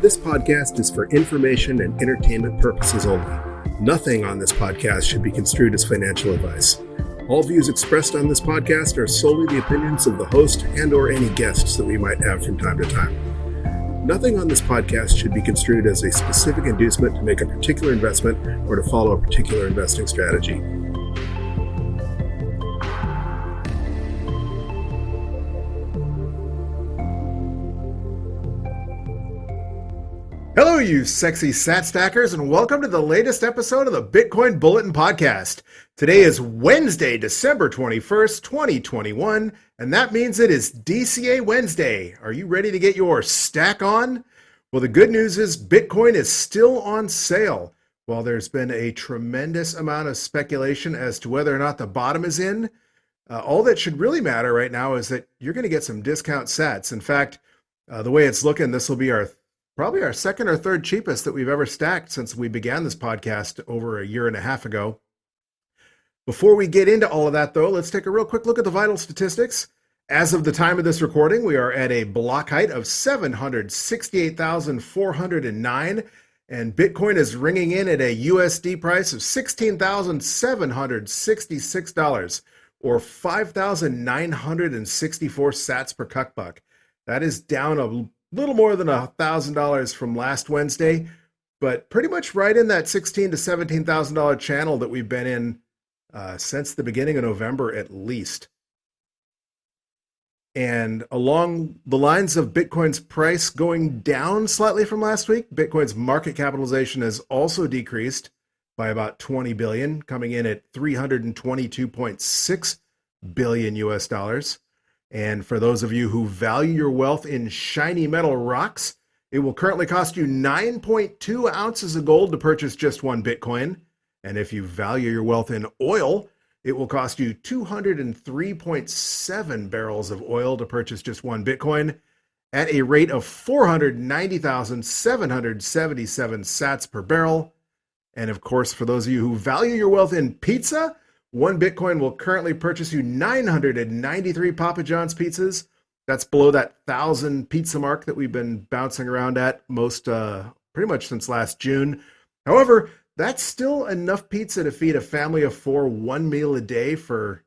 This podcast is for information and entertainment purposes only. Nothing on this podcast should be construed as financial advice. All views expressed on this podcast are solely the opinions of the host and/or any guests that we might have from time to time. Nothing on this podcast should be construed as a specific inducement to make a particular investment or to follow a particular investing strategy. Hello, you sexy sat stackers, and welcome to the latest episode of the Bitcoin Bulletin Podcast. Today is Wednesday, December 21st, 2021, and that means it is DCA Wednesday. Are you ready to get your stack on? Well, the good news is Bitcoin is still on sale. While there's been a tremendous amount of speculation as to whether or not the bottom is in, all that should really matter right now is that you're going to get some discount sats. In fact, the way it's looking, this will be probably our second or third cheapest that we've ever stacked since we began this podcast over a year and a half ago. Before we get into all of that, though, let's take a real quick look at the vital statistics. As of the time of this recording, we are at a block height of 768,409, and Bitcoin is ringing in at a USD price of $16,766, or 5,964 sats per cuck buck. That is down a little more than $1,000 from last Wednesday, but pretty much right in that $16,000 to $17,000 channel that we've been in since the beginning of November at least. And along the lines of Bitcoin's price going down slightly from last week, Bitcoin's market capitalization has also decreased by about 20 billion, coming in at 322.6 billion US dollars. And for those of you who value your wealth in shiny metal rocks, it will currently cost you 9.2 ounces of gold to purchase just one Bitcoin. And if you value your wealth in oil, it will cost you 203.7 barrels of oil to purchase just one Bitcoin at a rate of 490,777 sats per barrel. And of course, for those of you who value your wealth in pizza, one Bitcoin will currently purchase you 993 Papa John's pizzas. That's below that 1,000 pizza mark that we've been bouncing around at pretty much since last June. However, that's still enough pizza to feed a family of four, one meal a day for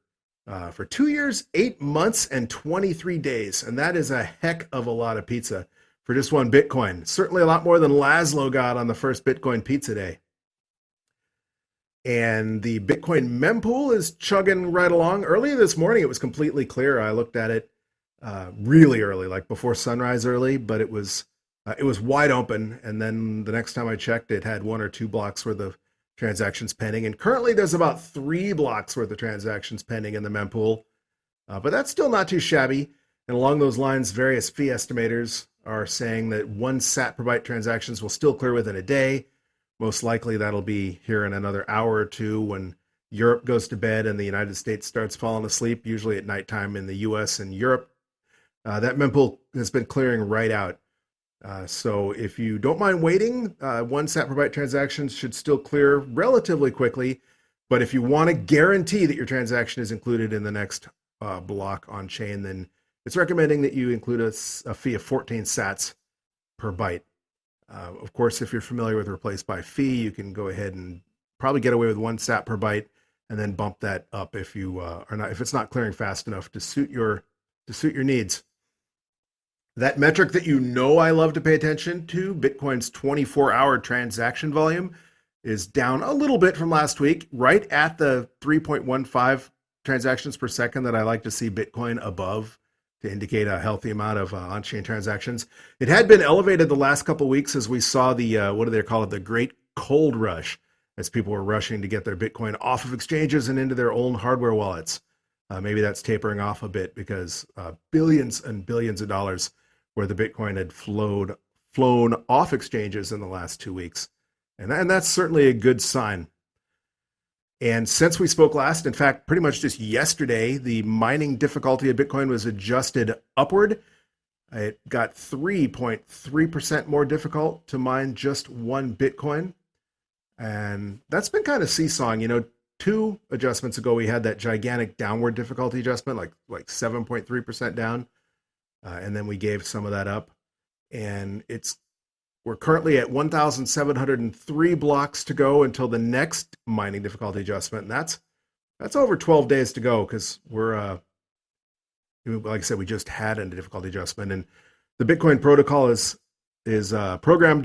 2 years, 8 months, and 23 days. And that is a heck of a lot of pizza for just one Bitcoin. Certainly a lot more than Laszlo got on the first Bitcoin pizza day. And the Bitcoin mempool is chugging right along. Earlier this morning, it was completely clear. I looked at it really early, like before sunrise early, but it was wide open. And then the next time I checked, it had 1 or 2 blocks worth of transactions pending. And currently, there's about 3 blocks worth of transactions pending in the mempool. But that's still not too shabby. And along those lines, various fee estimators are saying that 1 sat per byte transactions will still clear within a day. Most likely that'll be here in another hour or two when Europe goes to bed and the United States starts falling asleep, usually at nighttime in the US and Europe. That mempool has been clearing right out. So if you don't mind waiting, 1 sat per byte transactions should still clear relatively quickly. But if you want to guarantee that your transaction is included in the next block on chain, then it's recommending that you include a fee of 14 sats per byte. Of course, if you're familiar with replace by fee, you can go ahead and probably get away with 1 sat per byte, and then bump that up if you if it's not clearing fast enough to suit your needs. That metric that I love to pay attention to, Bitcoin's 24-hour transaction volume, is down a little bit from last week, right at the 3.15 transactions per second that I like to see Bitcoin above, to indicate a healthy amount of on-chain transactions. It had been elevated the last couple of weeks as we saw the, what do they call it, the great cold rush, as people were rushing to get their Bitcoin off of exchanges and into their own hardware wallets. Maybe that's tapering off a bit because billions and billions of dollars worth of Bitcoin had flown off exchanges in the last 2 weeks. And that's certainly a good sign. And since we spoke last, in fact, pretty much just yesterday, the mining difficulty of Bitcoin was adjusted upward. It got 3.3% more difficult to mine just one Bitcoin. And that's been kind of seesawing. 2 adjustments ago, we had that gigantic downward difficulty adjustment, like 7.3% down. And then we gave some of that up. And it's We're currently at 1,703 blocks to go until the next mining difficulty adjustment, and that's over 12 days to go because we're like I said, we just had a difficulty adjustment, and the Bitcoin protocol is programmed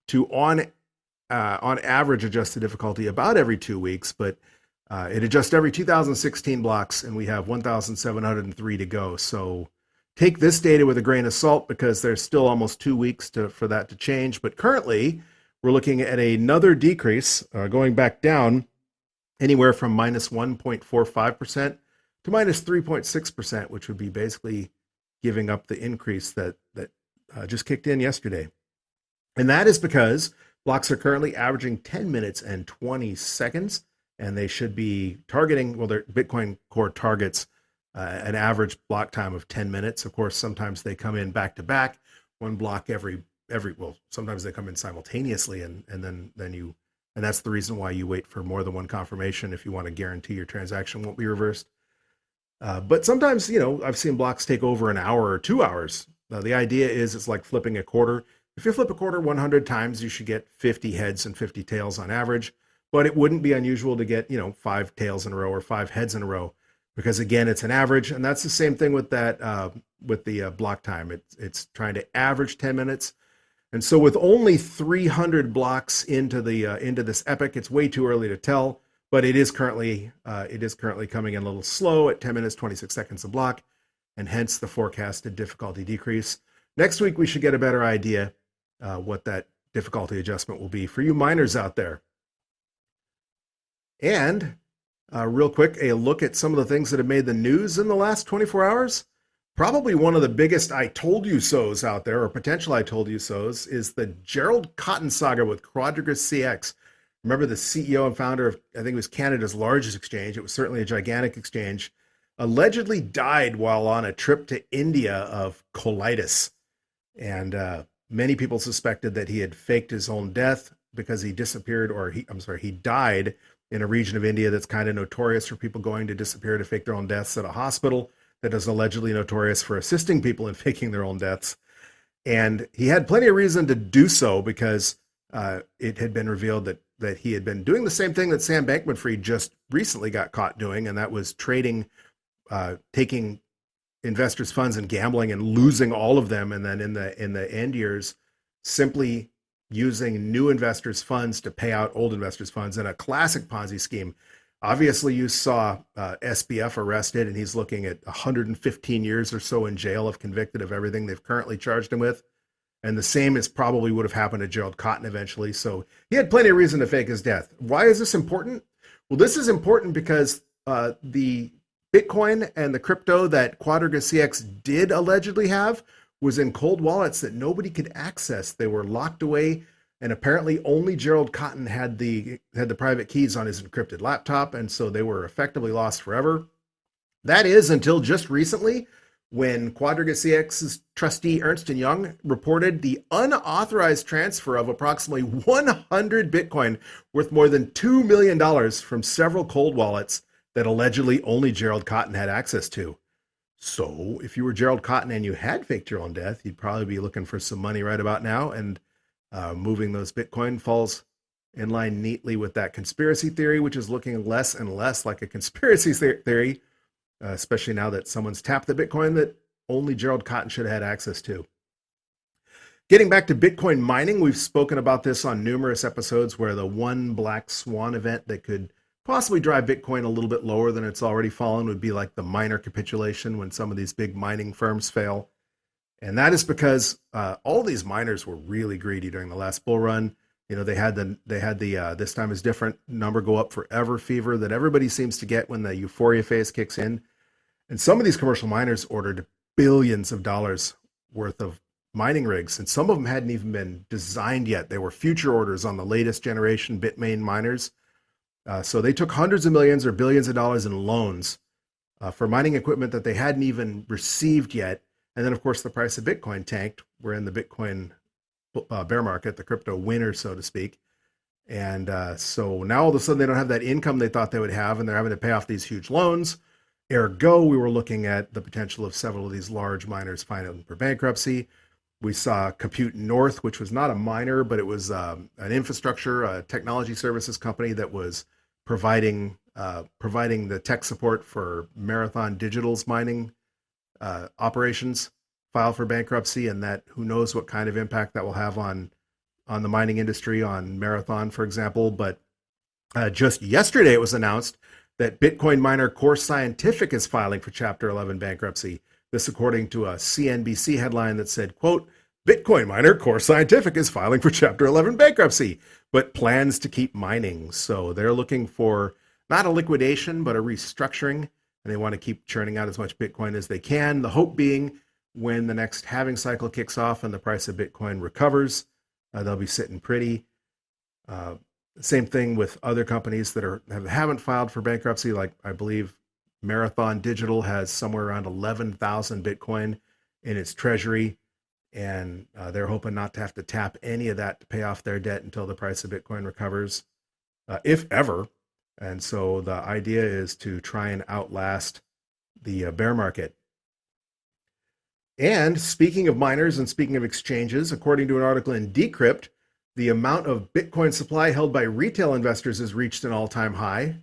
to on average adjust the difficulty about every 2 weeks, but it adjusts every 2016 blocks, and we have 1,703 to go. So take this data with a grain of salt because there's still almost 2 weeks for that to change. But currently, we're looking at another decrease, going back down anywhere from minus 1.45% to minus 3.6%, which would be basically giving up the increase that just kicked in yesterday. And that is because blocks are currently averaging 10 minutes and 20 seconds, and they should be targeting, well, their Bitcoin Core targets an average block time of 10 minutes. Of course, sometimes they come in back to back, one block every well, sometimes they come in simultaneously, and that's the reason why you wait for more than one confirmation if you want to guarantee your transaction won't be reversed. But sometimes, I've seen blocks take over an hour or 2 hours. The idea is it's like flipping a quarter. If you flip a quarter 100 times, you should get 50 heads and 50 tails on average. But it wouldn't be unusual to get, 5 tails in a row or 5 heads in a row, because again, it's an average. And that's the same thing with that, with the block time. It's trying to average 10 minutes. And so with only 300 blocks into this epoch, it's way too early to tell. But it is currently coming in a little slow at 10 minutes, 26 seconds a block, and hence the forecasted difficulty decrease. Next week, we should get a better idea what that difficulty adjustment will be for you miners out there. And real quick, a look at some of the things that have made the news in the last 24 hours. Probably one of the biggest I told you so's out there, or potential I told you so's, is the Gerald Cotton saga with Quadriga CX. Remember, the CEO and founder of, I think it was Canada's largest exchange, it was certainly a gigantic exchange, allegedly died while on a trip to India of colitis. And many people suspected that he had faked his own death because he disappeared, he died in a region of India that's kind of notorious for people going to disappear to fake their own deaths at a hospital that is allegedly notorious for assisting people in faking their own deaths. And he had plenty of reason to do so because it had been revealed that he had been doing the same thing that Sam Bankman-Fried just recently got caught doing, and that was trading, taking investors' funds and gambling and losing all of them, and then in the end years, simply using new investors' funds to pay out old investors' funds in a classic Ponzi scheme. Obviously, you saw SBF arrested, and he's looking at 115 years or so in jail if convicted of everything they've currently charged him with. And the same is probably would have happened to Gerald Cotton eventually. So he had plenty of reason to fake his death. Why is this important? Well, this is important because the Bitcoin and the crypto that Quadriga CX did allegedly have was in cold wallets that nobody could access. They were locked away, and apparently only Gerald Cotton had the private keys on his encrypted laptop, and so they were effectively lost forever. That is until just recently, when Quadriga CX's trustee Ernst & Young reported the unauthorized transfer of approximately 100 Bitcoin worth more than $2 million from several cold wallets that allegedly only Gerald Cotton had access to. So if you were Gerald Cotton and you had faked your own death, you'd probably be looking for some money right about now, and moving those Bitcoin falls in line neatly with that conspiracy theory, which is looking less and less like a conspiracy theory, especially now that someone's tapped the Bitcoin that only Gerald Cotton should have had access to. Getting back to Bitcoin mining, we've spoken about this on numerous episodes where the one black swan event that could possibly drive Bitcoin a little bit lower than it's already fallen would be like the miner capitulation when some of these big mining firms fail. And that is because all these miners were really greedy during the last bull run. They had the this time is different number go up forever fever that everybody seems to get when the euphoria phase kicks in. And some of these commercial miners ordered billions of dollars worth of mining rigs, and some of them hadn't even been designed yet. They were future orders on the latest generation Bitmain miners. So they took hundreds of millions or billions of dollars in loans for mining equipment that they hadn't even received yet. And then, of course, the price of Bitcoin tanked. We're in the Bitcoin bear market, the crypto winter, so to speak. And so now all of a sudden they don't have that income they thought they would have, and they're having to pay off these huge loans. Ergo, we were looking at the potential of several of these large miners filing for bankruptcy. We saw Compute North, which was not a miner, but it was an infrastructure, a technology services company that was providing the tech support for Marathon Digital's mining operations, file for bankruptcy, and that who knows what kind of impact that will have on the mining industry, on Marathon, for example. But just yesterday, it was announced that Bitcoin miner Core Scientific is filing for Chapter 11 bankruptcy. This according to a CNBC headline that said, quote, Bitcoin miner Core Scientific is filing for Chapter 11 bankruptcy, but plans to keep mining. So they're looking for not a liquidation, but a restructuring. And they want to keep churning out as much Bitcoin as they can. The hope being when the next halving cycle kicks off and the price of Bitcoin recovers, they'll be sitting pretty. Same thing with other companies that haven't filed for bankruptcy. Like I believe Marathon Digital has somewhere around 11,000 Bitcoin in its treasury, and they're hoping not to have to tap any of that to pay off their debt until the price of Bitcoin recovers, if ever. And so the idea is to try and outlast the bear market. And speaking of miners and speaking of exchanges, according to an article in Decrypt, the amount of Bitcoin supply held by retail investors has reached an all-time high,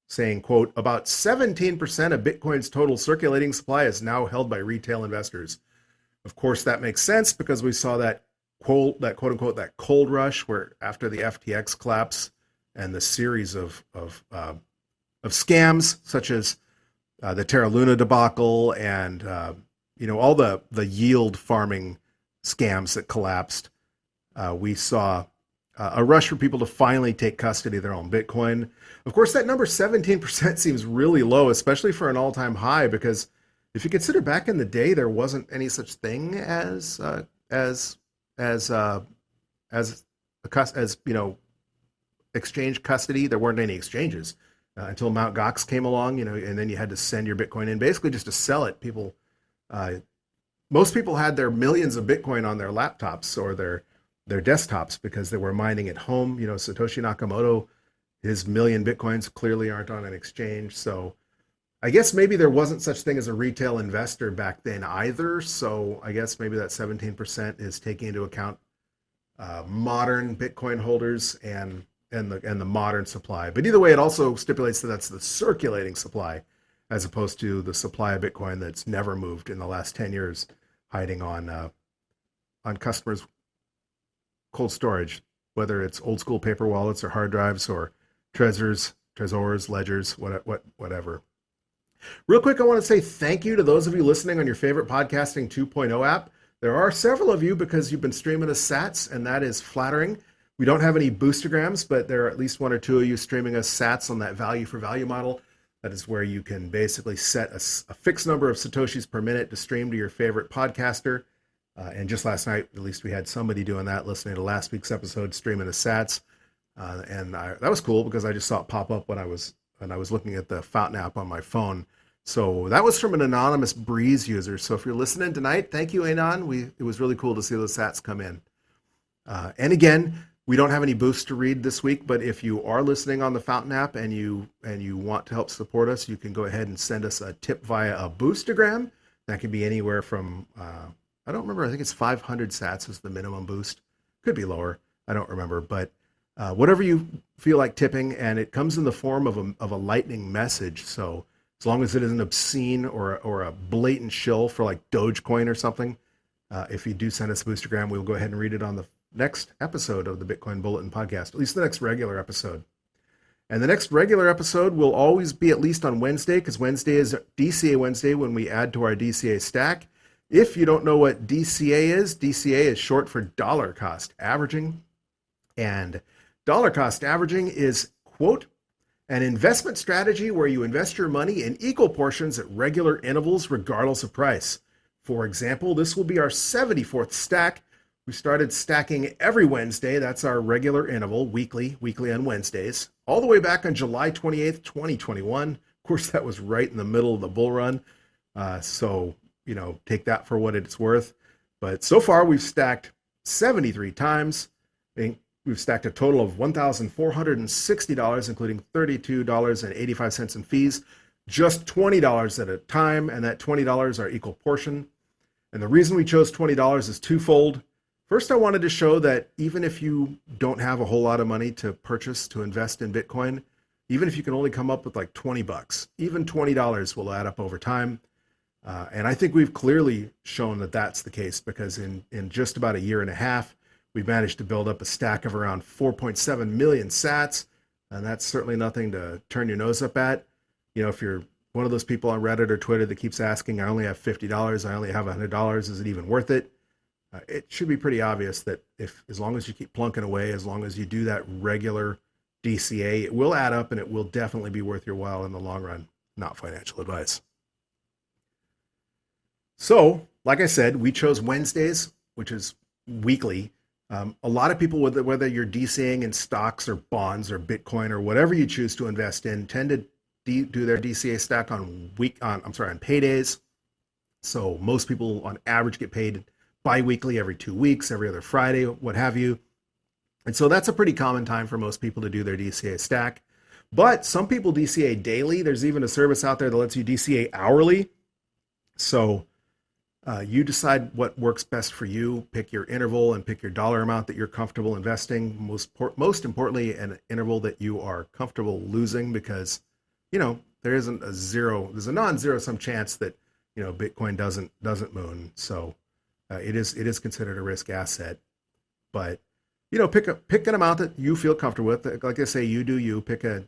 saying, quote, about 17% of Bitcoin's total circulating supply is now held by retail investors. Of course, that makes sense because we saw that quote unquote, that cold rush where after the FTX collapse and the series of scams such as the Terra Luna debacle and all the yield farming scams that collapsed, we saw a rush for people to finally take custody of their own Bitcoin. Of course, that number 17% seems really low, especially for an all-time high, because if you consider back in the day, there wasn't any such thing as exchange custody. There weren't any exchanges until Mt. Gox came along, and then you had to send your Bitcoin in basically just to sell it. Most people had their millions of Bitcoin on their laptops or their desktops because they were mining at home. Satoshi Nakamoto, his million Bitcoins clearly aren't on an exchange. So I guess maybe there wasn't such thing as a retail investor back then either. So I guess maybe that 17% is taking into account modern Bitcoin holders and the modern supply. But either way, it also stipulates that that's the circulating supply as opposed to the supply of Bitcoin that's never moved in the last 10 years, hiding on customers' cold storage, whether it's old school paper wallets or hard drives or trezors, ledgers, whatever. Real quick, I want to say thank you to those of you listening on your favorite Podcasting 2.0 app. There are several of you because you've been streaming us sats, and that is flattering. We don't have any boostergrams, but there are at least one or two of you streaming us sats on that value for value model. That is where you can basically set a fixed number of Satoshis per minute to stream to your favorite podcaster. And just last night, at least we had somebody doing that, listening to last week's episode, streaming the sats. That was cool because I just saw it pop up when I was looking at the Fountain app on my phone. So that was from an anonymous Breeze user. So if you're listening tonight, thank you, Anon. It was really cool to see those sats come in. And again, we don't have any boosts to read this week, but if you are listening on the Fountain app and you want to help support us, you can go ahead and send us a tip via a boostergram. That can be anywhere from I don't remember. I think it's 500 sats is the minimum boost. Could be lower. I don't remember. But whatever you feel like tipping, and it comes in the form of a lightning message. So as long as it isn't obscene or a blatant shill for like Dogecoin or something, if you do send us a boostergram, we'll go ahead and read it on the next episode of the Bitcoin Bulletin podcast, at least the next regular episode. And the next regular episode will always be at least on Wednesday, because Wednesday is DCA Wednesday when we add to our DCA stack. If you don't know what DCA is short for dollar cost averaging. And dollar cost averaging is, quote, an investment strategy where you invest your money in equal portions at regular intervals regardless of price. For example, this will be our 74th stack. We started stacking every Wednesday. That's our regular interval, weekly on Wednesdays, all the way back on July 28th, 2021. Of course, that was right in the middle of the bull run. So take that for what it's worth. But so far, we've stacked 73 times. We've stacked a total of $1,460, including $32.85 in fees, just $20 at a time, and that $20 are equal portion. And the reason we chose $20 is twofold. First, I wanted to show that even if you don't have a whole lot of money to purchase, to invest in Bitcoin, even if you can only come up with like 20 bucks, even $20 will add up over time. And I think we've clearly shown that that's the case, because in just about a year and a half, we've managed to build up a stack of around 4.7 million sats. And that's certainly nothing to turn your nose up at. You know, if you're one of those people on Reddit or Twitter that keeps asking, I only have $50, I only have $100, is it even worth it? It should be pretty obvious that as long as you keep plunking away, as long as you do that regular DCA, it will add up and it will definitely be worth your while in the long run. Not financial advice. So, like I said, we chose Wednesdays, which is weekly. A lot of people, whether you're DCAing in stocks or bonds or Bitcoin or whatever you choose to invest in, tend to do their DCA stack on paydays. So most people on average get paid bi-weekly, every 2 weeks, every other Friday, what have you. And so that's a pretty common time for most people to do their DCA stack. But some people DCA daily. There's even a service out there that lets you DCA hourly. So you decide what works best for you. Pick your interval and pick your dollar amount that you're comfortable investing. Most importantly, an interval that you are comfortable losing, because, you know, there's a non-zero sum chance that, you know, Bitcoin doesn't moon. So it is considered a risk asset. But, you know, pick an amount that you feel comfortable with. Like I say, you do you. Pick a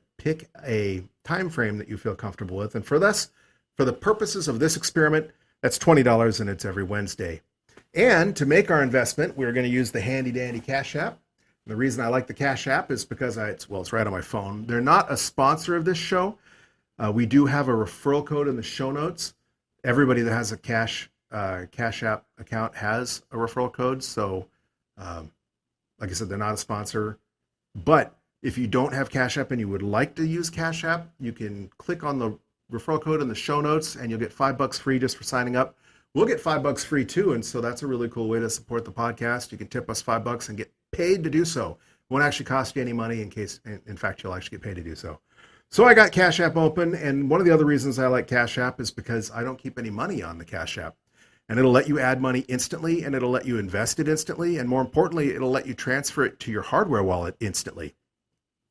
time frame that you feel comfortable with. And for the purposes of this experiment, that's $20, and it's every Wednesday. And to make our investment, we're going to use the handy dandy Cash App. And the reason I like the Cash App is because it's right on my phone. They're not a sponsor of this show. We do have a referral code in the show notes. Everybody that has a Cash App account has a referral code. So, like I said, they're not a sponsor. But if you don't have Cash App and you would like to use Cash App, you can click on the referral code in the show notes and you'll get $5 free just for signing up. We'll get $5 free too. And so that's a really cool way to support the podcast. You can tip us $5 and get paid to do so. It won't actually cost you any money, in fact, you'll actually get paid to do so. So I got Cash App open. And one of the other reasons I like Cash App is because I don't keep any money on the Cash App. And it'll let you add money instantly, and it'll let you invest it instantly. And more importantly, it'll let you transfer it to your hardware wallet instantly.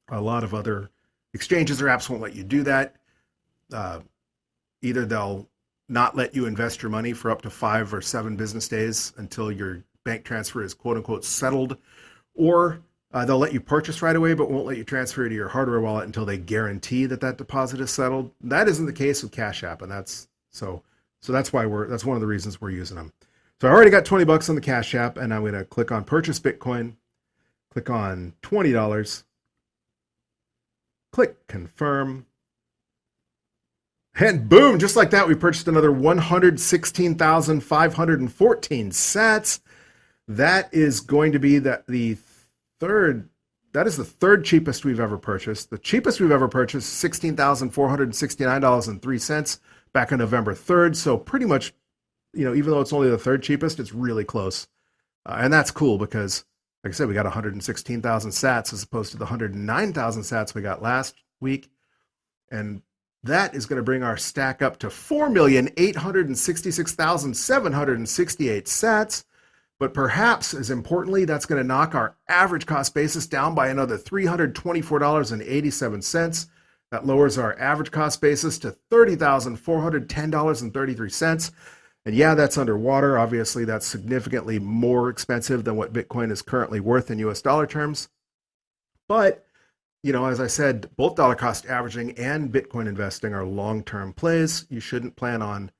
A lot of other exchanges or apps won't let you do that. Either they'll not let you invest your money for up to 5 or 7 business days until your bank transfer is quote unquote settled, or they'll let you purchase right away but won't let you transfer to your hardware wallet until they guarantee that deposit is settled. That isn't the case with Cash App, and that's that's why that's one of the reasons we're using them. So I already got $20 on the Cash App, and I'm going to click on purchase Bitcoin, click on $20, click confirm. And boom, just like that, we purchased another 116,514 sats. That is going to be the third cheapest we've ever purchased. The cheapest we've ever purchased, $16,469.03 back on November 3rd. So pretty much, you know, even though it's only the third cheapest, it's really close. And that's cool because, like I said, we got 116,000 sats as opposed to the 109,000 sats we got last week. And that is going to bring our stack up to 4,866,768 sats. But perhaps as importantly, that's going to knock our average cost basis down by another $324.87. That lowers our average cost basis to $30,410.33. And yeah, that's underwater. Obviously, that's significantly more expensive than what Bitcoin is currently worth in US dollar terms. But you know, as I said, both dollar cost averaging and Bitcoin investing are long-term plays. You shouldn't plan on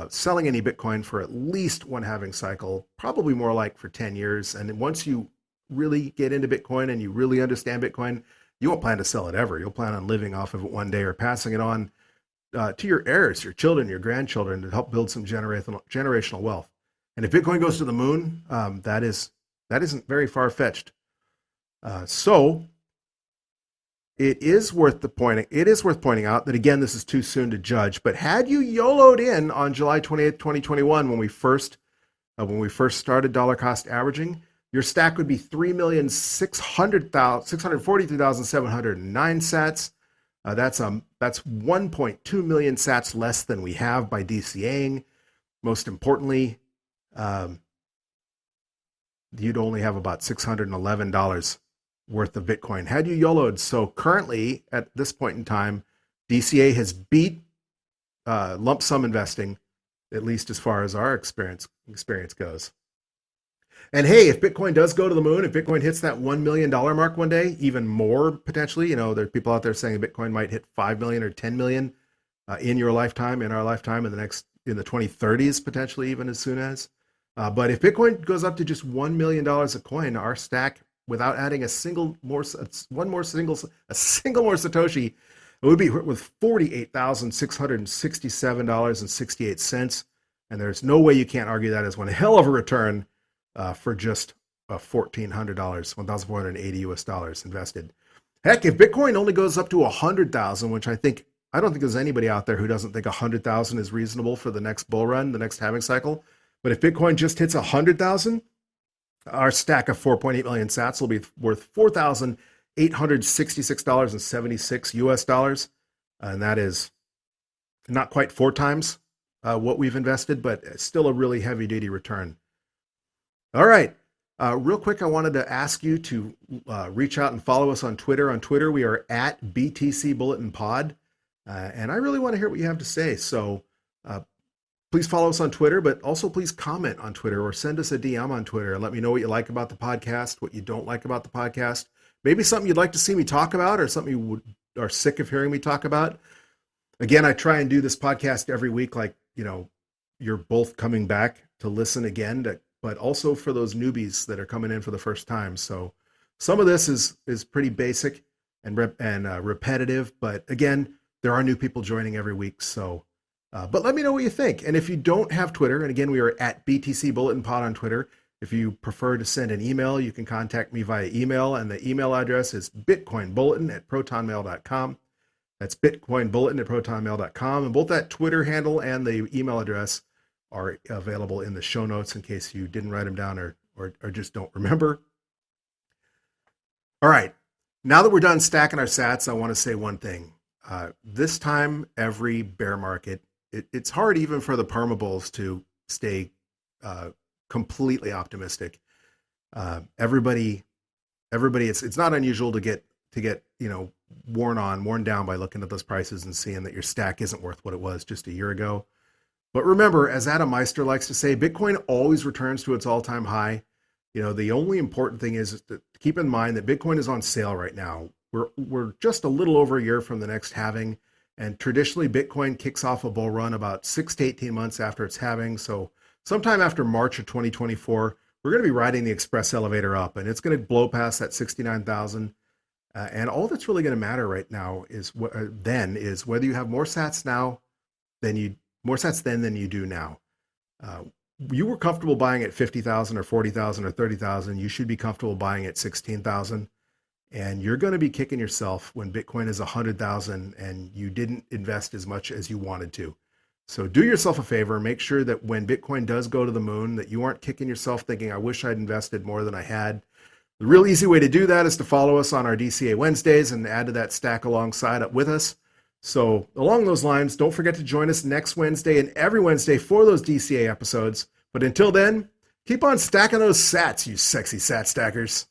selling any Bitcoin for at least one halving cycle, probably more like for 10 years. And once you really get into Bitcoin and you really understand Bitcoin, you won't plan to sell it ever. You'll plan on living off of it one day or passing it on to your heirs, your children, your grandchildren, to help build some generational wealth. And if Bitcoin goes to the moon, that isn't very far-fetched. So it is worth pointing out that, again, this is too soon to judge, but had you YOLO'd in on July 28th, 2021, when we first started dollar cost averaging, your stack would be 3,643,709 sats. That's 1.2 million sats less than we have by DCAing. Most importantly, um, you'd only have about $611 worth of Bitcoin had you YOLO'd. So currently, at this point in time, DCA has beat lump sum investing, at least as far as our experience goes. And hey, if Bitcoin does go to the moon, if Bitcoin hits that $1 million mark one day, even more potentially, there are people out there saying Bitcoin might hit 5 million or 10 million in your lifetime, in our lifetime, in the 2030s, potentially even as soon as. But if Bitcoin goes up to just $1 million a coin, our stack, without adding a single more Satoshi, it would be with $48,667.68. And there's no way you can't argue that as one hell of a return for just $1,400, $1,480 invested. Heck, if Bitcoin only goes up to 100,000, which I don't think there's anybody out there who doesn't think 100,000 is reasonable for the next bull run, the next halving cycle. But if Bitcoin just hits 100,000, our stack of 4.8 million sats will be worth $4,866.76 US dollars. And that is not quite 4 times what we've invested, but still a really heavy duty return. All right. Real quick, I wanted to ask you to reach out and follow us on Twitter. On Twitter, we are at BTC Bulletin Pod. And I really want to hear what you have to say. So please follow us on Twitter, but also please comment on Twitter or send us a DM on Twitter and let me know what you like about the podcast, what you don't like about the podcast. Maybe something you'd like to see me talk about or something you are sick of hearing me talk about. Again, I try and do this podcast every week, like, you're both coming back to listen again, but also for those newbies that are coming in for the first time. So some of this is pretty basic and repetitive, but again, there are new people joining every week. So, but let me know what you think. And if you don't have Twitter, and again, we are at BTC Bulletin Pod on Twitter. If you prefer to send an email, you can contact me via email, and the email address is bitcoinbulletin@protonmail.com. That's bitcoinbulletin@protonmail.com. And both that Twitter handle and the email address are available in the show notes in case you didn't write them down or just don't remember. All right. Now that we're done stacking our sats, I want to say one thing. This time, every bear market, it's hard even for the perma-bulls to stay completely optimistic. Everybody, it's not unusual to get worn down by looking at those prices and seeing that your stack isn't worth what it was just a year ago. But remember, as Adam Meister likes to say, Bitcoin always returns to its all-time high. The only important thing is to keep in mind that Bitcoin is on sale right now. We're just a little over a year from the next halving, and traditionally Bitcoin kicks off a bull run about 6 to 18 months after its halving. So sometime after March of 2024, we're going to be riding the express elevator up, and it's going to blow past that 69,000. And all that's really going to matter right now is whether you have more sats then you do now. You were comfortable buying at 50,000 or 40,000 or 30,000. You should be comfortable buying at 16,000. And you're going to be kicking yourself when Bitcoin is 100,000 and you didn't invest as much as you wanted to. So do yourself a favor. Make sure that when Bitcoin does go to the moon, that you aren't kicking yourself thinking, I wish I'd invested more than I had. The real easy way to do that is to follow us on our DCA Wednesdays and add to that stack alongside up with us. So along those lines, don't forget to join us next Wednesday and every Wednesday for those DCA episodes. But until then, keep on stacking those sats, you sexy sat stackers.